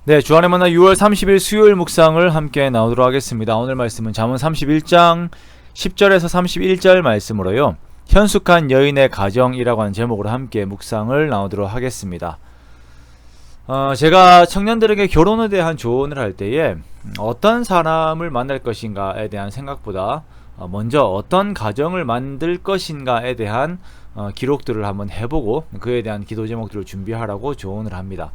네, 주안의 만나 6월 30일 수요일 묵상을 함께 나오도록 하겠습니다. 오늘 말씀은 잠언 31장 10절에서 31절 말씀으로요. 현숙한 여인의 가정이라고 하는 제목으로 함께 묵상을 나오도록 하겠습니다. 제가 청년들에게 결혼에 대한 조언을 할 때에 어떤 사람을 만날 것인가에 대한 생각보다 먼저 어떤 가정을 만들 것인가에 대한 기록들을 한번 해보고 그에 대한 기도 제목들을 준비하라고 조언을 합니다.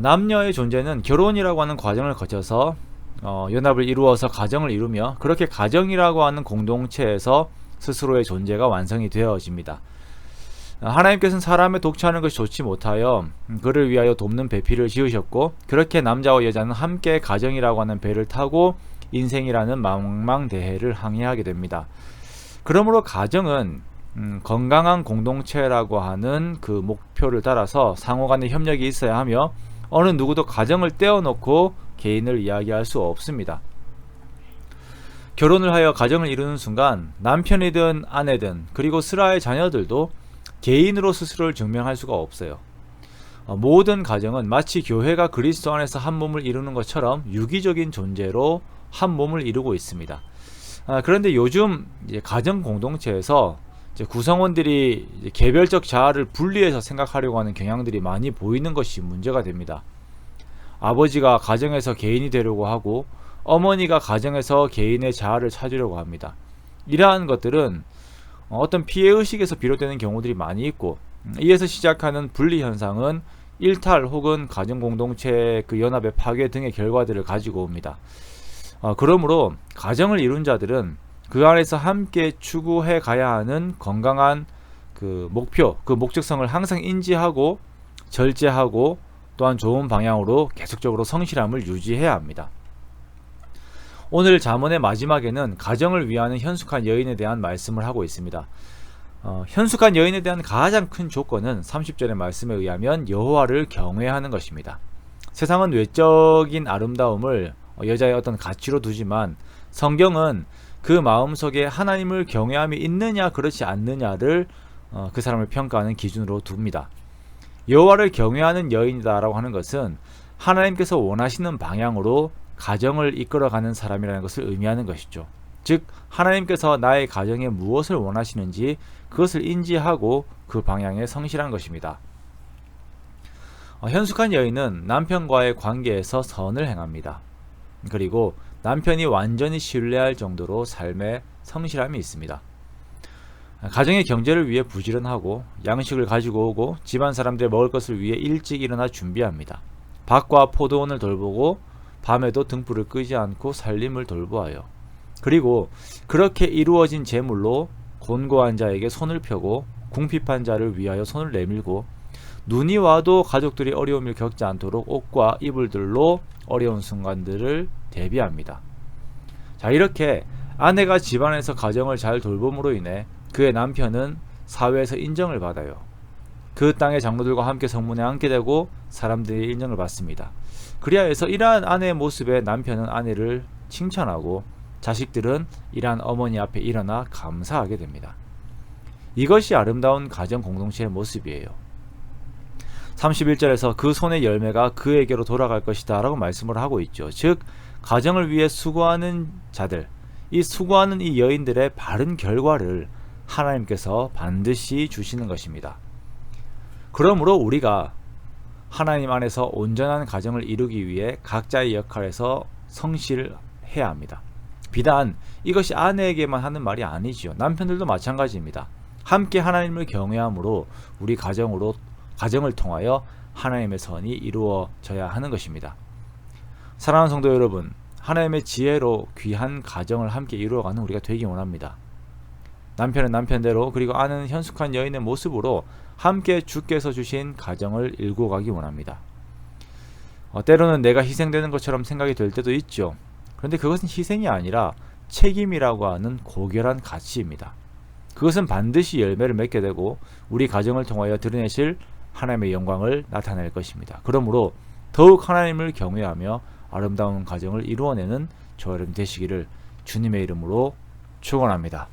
남녀의 존재는 결혼이라고 하는 과정을 거쳐서 연합을 이루어서 가정을 이루며 그렇게 가정이라고 하는 공동체에서 스스로의 존재가 완성이 되어집니다. 하나님께서는 사람의 독차하는 것이 좋지 못하여 그를 위하여 돕는 배필을 지으셨고, 그렇게 남자와 여자는 함께 가정이라고 하는 배를 타고 인생이라는 망망대해를 항해하게 됩니다. 그러므로 가정은 건강한 공동체라고 하는 그 목표를 따라서 상호간의 협력이 있어야 하며, 어느 누구도 가정을 떼어놓고 개인을 이야기할 수 없습니다. 결혼을 하여 가정을 이루는 순간 남편이든 아내든 그리고 슬하의 자녀들도 개인으로 스스로를 증명할 수가 없어요. 모든 가정은 마치 교회가 그리스도 안에서 한 몸을 이루는 것처럼 유기적인 존재로 한 몸을 이루고 있습니다. 그런데 요즘 이제 가정 공동체에서 이제 구성원들이 이제 개별적 자아를 분리해서 생각하려고 하는 경향들이 많이 보이는 것이 문제가 됩니다. 아버지가 가정에서 개인이 되려고 하고 어머니가 가정에서 개인의 자아를 찾으려고 합니다. 이러한 것들은 어떤 피해의식에서 비롯되는 경우들이 많이 있고, 이에서 시작하는 분리 현상은 일탈 혹은 가정공동체의 그 연합의 파괴 등의 결과들을 가지고 옵니다. 그러므로 가정을 이룬 자들은 그 안에서 함께 추구해 가야 하는 건강한 그 목표, 그 목적성을 항상 인지하고 절제하고 또한 좋은 방향으로 계속적으로 성실함을 유지해야 합니다. 오늘 잠언의 마지막에는 가정을 위하는 현숙한 여인에 대한 말씀을 하고 있습니다. 현숙한 여인에 대한 가장 큰 조건은 30절의 말씀에 의하면 여호와를 경외하는 것입니다. 세상은 외적인 아름다움을 여자의 어떤 가치로 두지만 성경은 그 마음속에 하나님을 경외함이 있느냐 그렇지 않느냐를 그 사람을 평가하는 기준으로 둡니다. 여호와를 경외하는 여인이다라고 하는 것은 하나님께서 원하시는 방향으로 가정을 이끌어가는 사람이라는 것을 의미하는 것이죠. 즉 하나님께서 나의 가정에 무엇을 원하시는지 그것을 인지하고 그 방향에 성실한 것입니다. 현숙한 여인은 남편과의 관계에서 선을 행합니다. 그리고 남편이 완전히 신뢰할 정도로 삶에 성실함이 있습니다. 가정의 경제를 위해 부지런하고 양식을 가지고 오고 집안 사람들의 먹을 것을 위해 일찍 일어나 준비합니다. 밭과 포도원을 돌보고 밤에도 등불을 끄지 않고 살림을 돌보아요. 그리고 그렇게 이루어진 재물로 곤고한 자에게 손을 펴고 궁핍한 자를 위하여 손을 내밀고, 눈이 와도 가족들이 어려움을 겪지 않도록 옷과 이불들로 어려운 순간들을 대비합니다. 자, 이렇게 아내가 집안에서 가정을 잘 돌봄으로 인해 그의 남편은 사회에서 인정을 받아요. 그 땅의 장로들과 함께 성문에 앉게 되고 사람들의 인정을 받습니다. 그리하여서 이러한 아내의 모습에 남편은 아내를 칭찬하고 자식들은 이러한 어머니 앞에 일어나 감사하게 됩니다. 이것이 아름다운 가정 공동체의 모습이에요. 31절에서 그 손의 열매가 그에게로 돌아갈 것이다 라고 말씀을 하고 있죠. 즉 가정을 위해 수고하는 자들, 이 수고하는 이 여인들의 바른 결과를 하나님께서 반드시 주시는 것입니다. 그러므로 우리가 하나님 안에서 온전한 가정을 이루기 위해 각자의 역할에서 성실해야 합니다. 비단 이것이 아내에게만 하는 말이 아니지요. 남편들도 마찬가지입니다. 함께 하나님을 경외함으로 우리 가정을 통하여 하나님의 선이 이루어져야 하는 것입니다. 사랑하는 성도 여러분, 하나님의 지혜로 귀한 가정을 함께 이루어가는 우리가 되기 원합니다. 남편은 남편대로, 그리고 아내는 현숙한 여인의 모습으로 함께 주께서 주신 가정을 일구어 가기 원합니다. 때로는 내가 희생되는 것처럼 생각이 될 때도 있죠. 그런데 그것은 희생이 아니라 책임이라고 하는 고결한 가치입니다. 그것은 반드시 열매를 맺게 되고 우리 가정을 통하여 드러내실 하나님의 영광을 나타낼 것입니다. 그러므로 더욱 하나님을 경외하며 아름다운 가정을 이루어내는 저와 여러분 되시기를 주님의 이름으로 축원합니다.